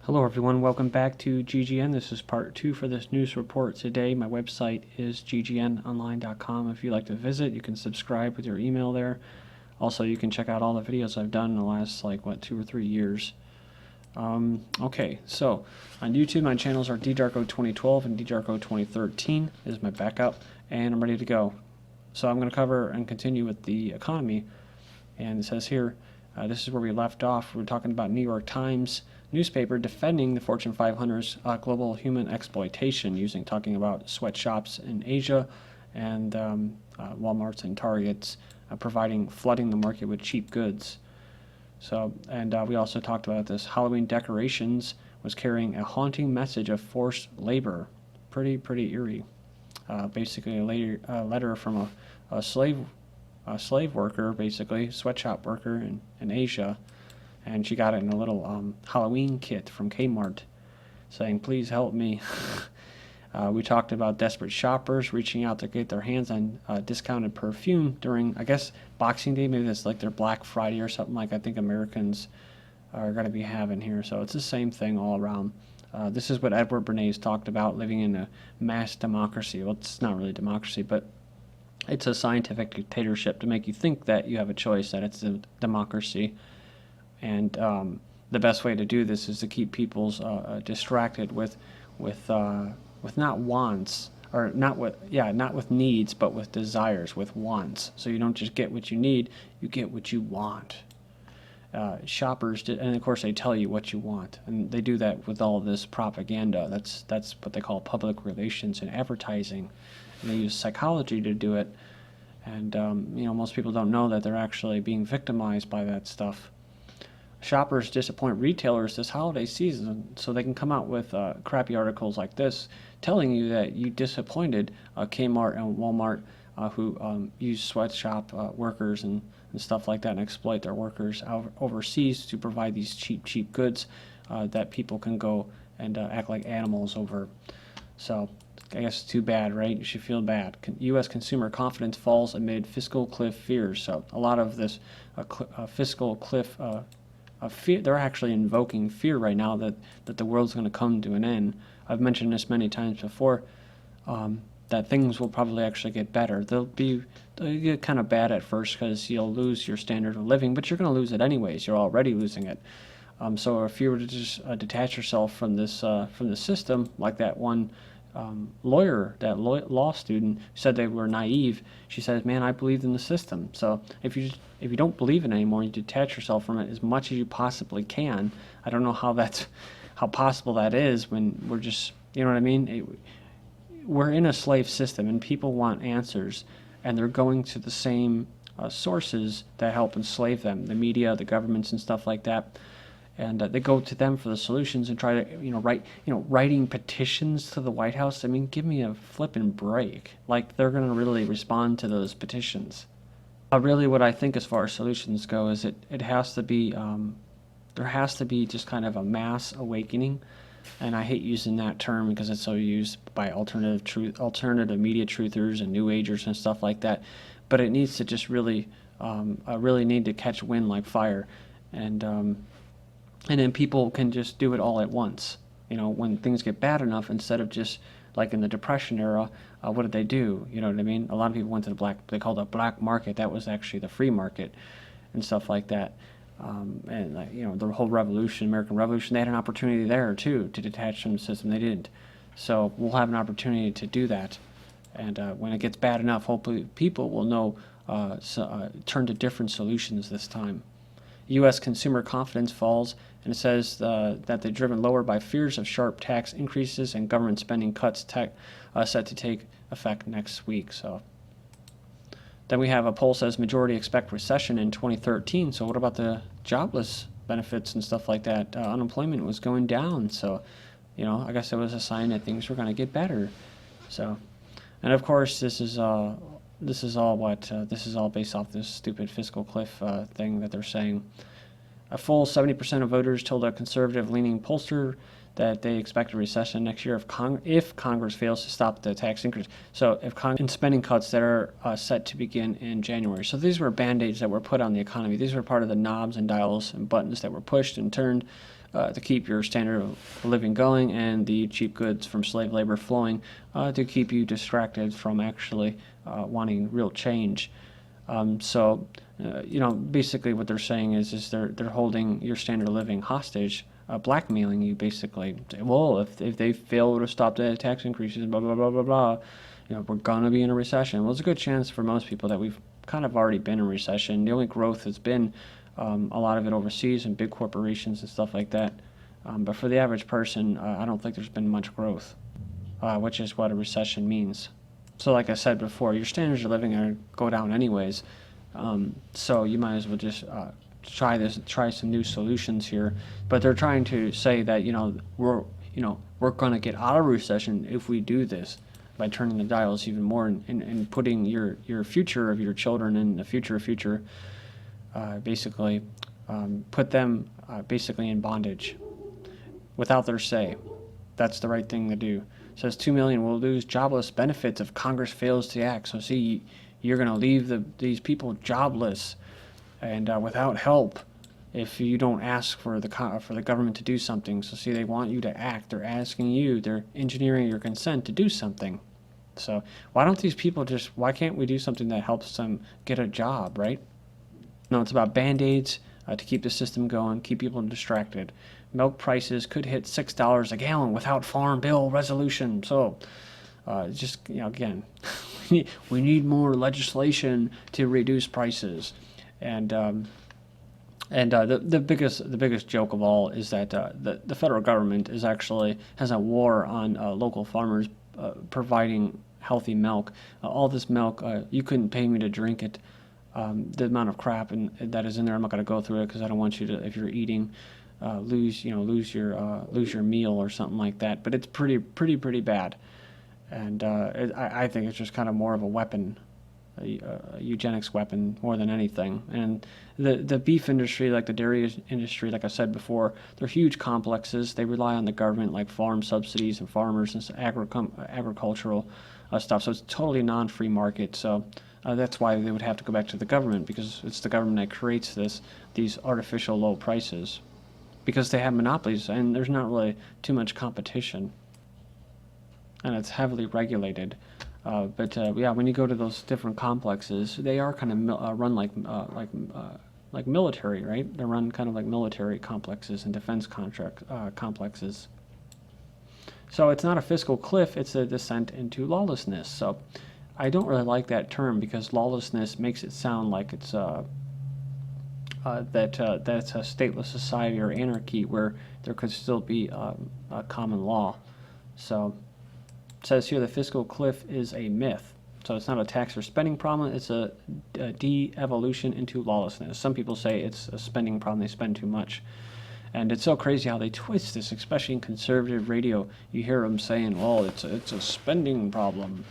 Hello everyone, welcome back to GGN. This is part 2 for this news report today. My website is ggnonline.com. If you'd like to visit, you can subscribe with your email there. Also, you can check out all the videos I've done in the last, 2 or 3 years. Okay, so on YouTube, my channels are ddarko2012 and ddarko2013 is my backup, and I'm ready to go. So I'm going to cover and continue with the economy, and it says here, this is where we left off. We're talking about New York Times newspaper defending the Fortune 500's global human exploitation, talking about sweatshops in Asia and Walmarts and Targets flooding the market with cheap goods. So, and we also talked about this. Halloween decorations was carrying a haunting message of forced labor. Pretty eerie. Basically, a letter from a slave worker, basically sweatshop worker in Asia. And she got it in a little Halloween kit from Kmart saying, please help me. We talked about desperate shoppers reaching out to get their hands on discounted perfume during, I guess, Boxing Day. Maybe that's like their Black Friday or something like I think Americans are going to be having here. So it's the same thing all around. This is what Edward Bernays talked about, living in a mass democracy. Well, it's not really democracy, but it's a scientific dictatorship to make you think that you have a choice, that it's a democracy. And the best way to do this is to keep people distracted with not wants, or not with needs, but with desires, with wants. So you don't just get what you need, you get what you want. Shoppers did, and of course they tell you what you want, and they do that with all this propaganda. That's what they call public relations and advertising. And they use psychology to do it, and most people don't know that they're actually being victimized by that stuff. Shoppers disappoint retailers this holiday season, so they can come out with crappy articles like this telling you that you disappointed Kmart and Walmart who use sweatshop workers and stuff like that and exploit their workers overseas to provide these cheap goods that people can go and act like animals over. So I guess it's too bad, right? You should feel bad. U.S. consumer confidence falls amid fiscal cliff fears. So a lot of this fiscal cliff fear, they're actually invoking fear right now that the world's going to come to an end. I've mentioned this many times before, that things will probably actually get better. They'll get kind of bad at first because you'll lose your standard of living, but you're going to lose it anyways. You're already losing it. So if you were to just detach yourself from the system, like that one lawyer, that law student who said they were naive, she says, man, I believed in the system. So if you don't believe it anymore, you detach yourself from it as much as you possibly can. I don't know how possible that is when we're just, you know what I mean? We're in a slave system and people want answers, and they're going to the same sources that help enslave them, the media, the governments and stuff like that. And they go to them for the solutions and try to, writing petitions to the White House. I mean, give me a flipping break. Like, they're going to really respond to those petitions. Really, what I think as far as solutions go is it has to be, there has to be just kind of a mass awakening. And I hate using that term because it's so used by alternative media truthers and new agers and stuff like that. But it needs to just really need to catch wind like fire. And then people can just do it all at once. When things get bad enough, instead of just like in the Depression era, what did they do? You know what I mean? A lot of people went to they called it a black market. That was actually the free market and stuff like that. The whole revolution, American Revolution, they had an opportunity there too to detach from the system. They didn't. So we'll have an opportunity to do that. And when it gets bad enough, hopefully people will know, turn to different solutions this time. U.S. consumer confidence falls, and it says that they're driven lower by fears of sharp tax increases and government spending cuts set to take effect next week. So then we have a poll says majority expect recession in 2013. So what about the jobless benefits and stuff like that? Unemployment was going down. So, I guess it was a sign that things were going to get better. So, and of course, this is all based off this stupid fiscal cliff thing that they're saying. A full 70% of voters told a conservative-leaning pollster that they expect a recession next year if Congress fails to stop the tax increase. So in spending cuts that are set to begin in January. So these were band-aids that were put on the economy. These were part of the knobs and dials and buttons that were pushed and turned to keep your standard of living going, and the cheap goods from slave labor flowing to keep you distracted from actually wanting real change. Basically what they're saying is they're holding your standard of living hostage, blackmailing you basically. Well, if they fail to stop the tax increases, blah, blah, blah, blah, blah, we're going to be in a recession. Well, there's a good chance for most people that we've kind of already been in a recession. The only growth has been a lot of it overseas and big corporations and stuff like that. But for the average person, I don't think there's been much growth, which is what a recession means. So like I said before, your standards of living are going to go down anyways. So you might as well just try some new solutions here. But they're trying to say that we're going to get out of recession if we do this, by turning the dials even more and putting your future of your children and the future basically put them basically in bondage without their say. That's the right thing to do. It says 2 million will lose jobless benefits if Congress fails to act. So see, you're going to leave these people jobless and without help if you don't ask for the government to do something. So see, they want you to act. They're asking you. They're engineering your consent to do something. So why can't we do something that helps them get a job, right? No, it's about Band-Aids to keep the system going, keep people distracted. Milk prices could hit $6 a gallon without farm bill resolution. So again, we need more legislation to reduce prices. And the biggest joke of all is that the federal government has a war on local farmers providing healthy milk. All this milk, you couldn't pay me to drink it. The amount of crap that is in there, I'm not going to go through it because I don't want you to, if you're eating, lose your meal or something like that. But it's pretty bad, and I think it's just kind of more of a weapon, a eugenics weapon more than anything. And the beef industry, like the dairy industry, like I said before, they're huge complexes. They rely on the government, like farm subsidies and farmers and agricultural stuff. So it's totally non-free market. So that's why they would have to go back to the government, because it's the government that creates these artificial low prices, because they have monopolies and there's not really too much competition, and it's heavily regulated. When you go to those different complexes, they are kind of run like military, right? They're run kind of like military complexes and defense complexes. So it's not a fiscal cliff, it's a descent into lawlessness. So I don't really like that term, because lawlessness makes it sound like it's that's a stateless society or anarchy where there could still be a common law. So it says here the fiscal cliff is a myth. So it's not a tax or spending problem, it's a de-evolution into lawlessness. Some people say it's a spending problem, they spend too much. And it's so crazy how they twist this, especially in conservative radio. You hear them saying, well, it's a spending problem.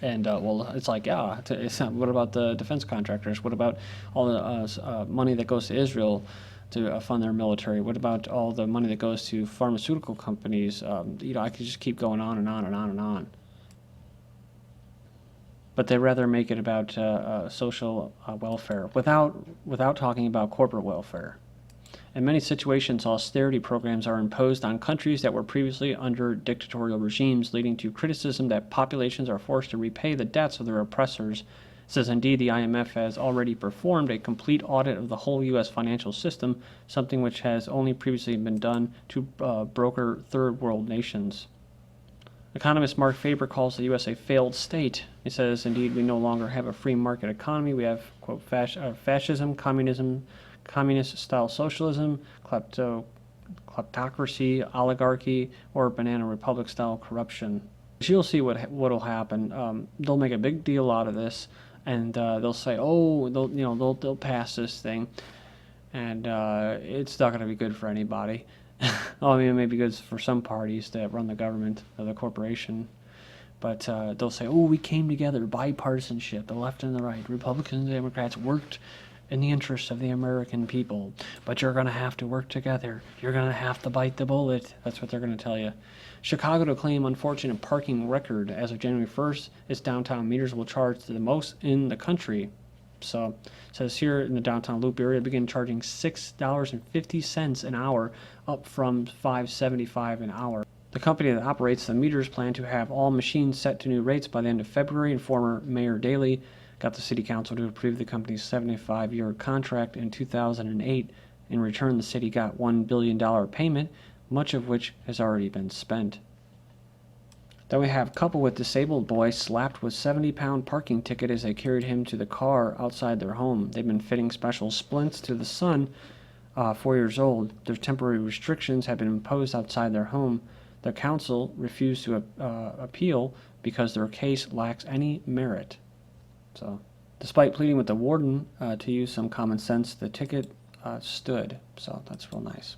And, it's like, yeah, it's not. What about the defense contractors? What about all the money that goes to Israel to fund their military? What about all the money that goes to pharmaceutical companies? I could just keep going on and on and on and on. But they rather make it about social welfare without talking about corporate welfare. In many situations, austerity programs are imposed on countries that were previously under dictatorial regimes, leading to criticism that populations are forced to repay the debts of their oppressors. It says, indeed, the IMF has already performed a complete audit of the whole U.S. financial system, something which has only previously been done to broker third world nations. Economist Mark Faber calls the U.S. a failed state. He says, indeed, we no longer have a free market economy. We have, quote, fascism, communism, communist-style socialism, kleptocracy, oligarchy, or banana republic-style corruption. You'll see what'll happen. They'll make a big deal out of this, and they'll say, "Oh, they'll pass this thing," and it's not going to be good for anybody. Well, I mean, it may be good for some parties that run the government or the corporation, but they'll say, "Oh, we came together, bipartisanship, the left and the right, Republicans and Democrats worked in the interests of the American people, but you're going to have to work together. You're going to have to bite the bullet." That's what they're going to tell you. Chicago to claim unfortunate parking record. As of January 1st, its downtown meters will charge the most in the country. So it says here in the downtown Loop area, begin charging $6.50 an hour, up from $5.75 an hour. The company that operates the meters plan to have all machines set to new rates by the end of February, and former Mayor Daley got the city council to approve the company's 75-year contract in 2008. In return, the city got $1 billion payment, much of which has already been spent. Then we have couple with disabled boy slapped with 70-pound parking ticket as they carried him to the car outside their home. They've been fitting special splints to the son, 4 years old. Their temporary restrictions have been imposed outside their home. The council refused to appeal because their case lacks any merit. So, despite pleading with the warden to use some common sense, the ticket stood. So that's real nice.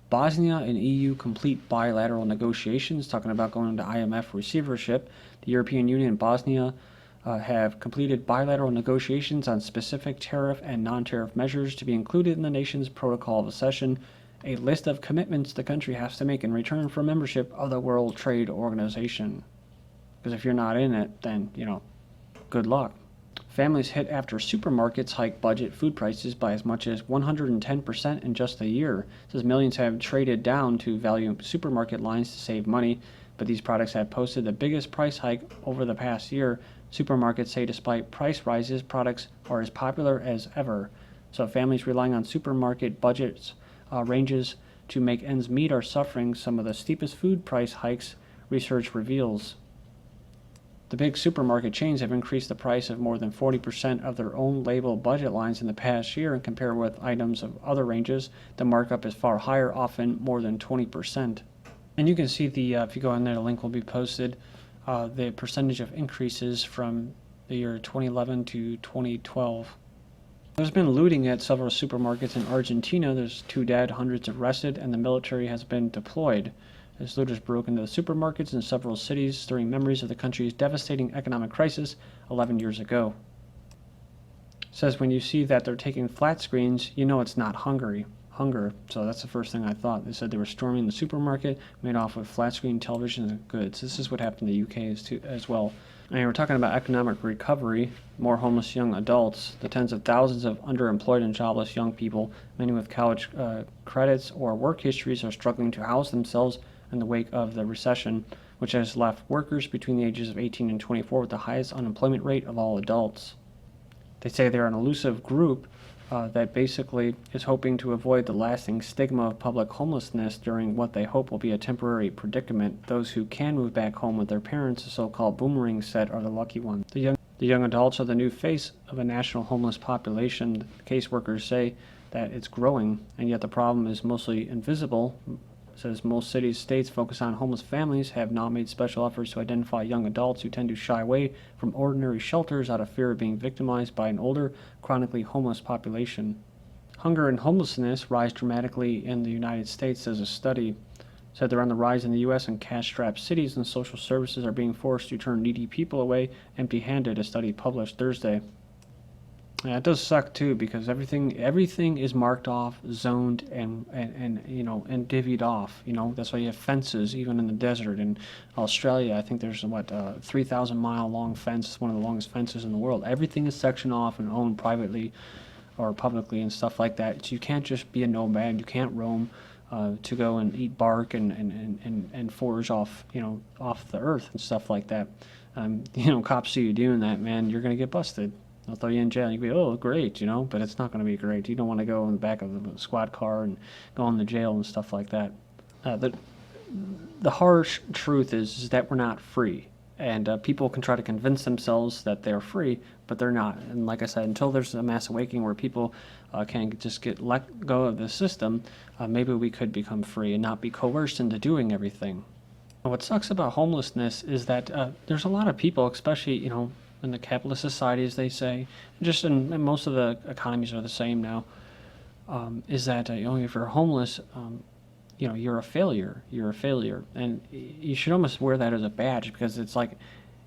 Bosnia and EU complete bilateral negotiations, talking about going into IMF receivership. The European Union and Bosnia have completed bilateral negotiations on specific tariff and non-tariff measures to be included in the nation's protocol of accession, a list of commitments the country has to make in return for membership of the World Trade Organization. Because if you're not in it, then, good luck. Families hit after supermarkets hike budget food prices by as much as 110% in just a year. It says millions have traded down to value supermarket lines to save money, but these products have posted the biggest price hike over the past year. Supermarkets say despite price rises, products are as popular as ever. So families relying on supermarket budgets ranges to make ends meet are suffering some of the steepest food price hikes, research reveals. The big supermarket chains have increased the price of more than 40% of their own label budget lines in the past year, and compared with items of other ranges, the markup is far higher, often more than 20%. And you can see if you go in there, the link will be posted, the percentage of increases from the year 2011 to 2012. There's been looting at several supermarkets in Argentina. There's 2 dead, hundreds arrested, and the military has been deployed. As looters broke into the supermarkets in several cities, stirring memories of the country's devastating economic crisis 11 years ago. It says when you see that they're taking flat screens, you know it's not hunger. So that's the first thing I thought. They said they were storming the supermarket, made off with flat screen televisions and goods. This is what happened in the UK as well. And we're talking about economic recovery, more homeless young adults, the tens of thousands of underemployed and jobless young people, many with college credits or work histories, are struggling to house themselves in the wake of the recession, which has left workers between the ages of 18 and 24 with the highest unemployment rate of all adults. They say they're an elusive group that basically is hoping to avoid the lasting stigma of public homelessness during what they hope will be a temporary predicament. Those who can move back home with their parents, the so-called boomerang set, are the lucky ones. The young adults are the new face of a national homeless population. Caseworkers say that it's growing, and yet the problem is mostly invisible. It says most cities, states focus on homeless families have now made special efforts to identify young adults who tend to shy away from ordinary shelters out of fear of being victimized by an older, chronically homeless population. Hunger and homelessness rise dramatically in the United States, says a study. Said they're on the rise in the U.S. and cash-strapped cities, and social services are being forced to turn needy people away empty-handed, a study published Thursday. Yeah, it does suck too, because everything is marked off, zoned, and divvied off. That's why you have fences even in the desert. In Australia, I think there's 3,000-mile long fence. It's one of the longest fences in the world. Everything is sectioned off and owned privately or publicly and stuff like that. So you can't just be a nomad. You can't roam to go and eat bark and forage off the earth and stuff like that. Cops see you doing that, man, you're gonna get busted. They'll throw you in jail. You can be, oh, great, but it's not going to be great. You don't want to go in the back of the squad car and go in the jail and stuff like that. The harsh truth is that we're not free. And people can try to convince themselves that they're free, but they're not. And like I said, until there's a mass awakening where people can just get let go of the system, maybe we could become free and not be coerced into doing everything. What sucks about homelessness is that there's a lot of people, especially, in the capitalist society, as they say, just in most of the economies are the same now, is that if you're homeless, you're a failure. You're a failure, and you should almost wear that as a badge, because it's like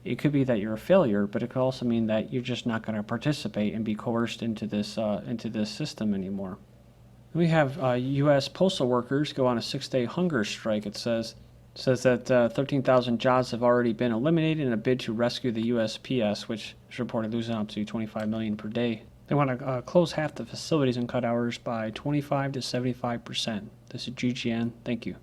it could be that you're a failure, but it could also mean that you're just not going to participate and be coerced into this system anymore. We have U.S. postal workers go on a 6-day hunger strike. It says says that 13,000 jobs have already been eliminated in a bid to rescue the USPS, which is reported losing up to $25 million per day. They want to close half the facilities and cut hours by 25 to 75%. This is GGN. Thank you.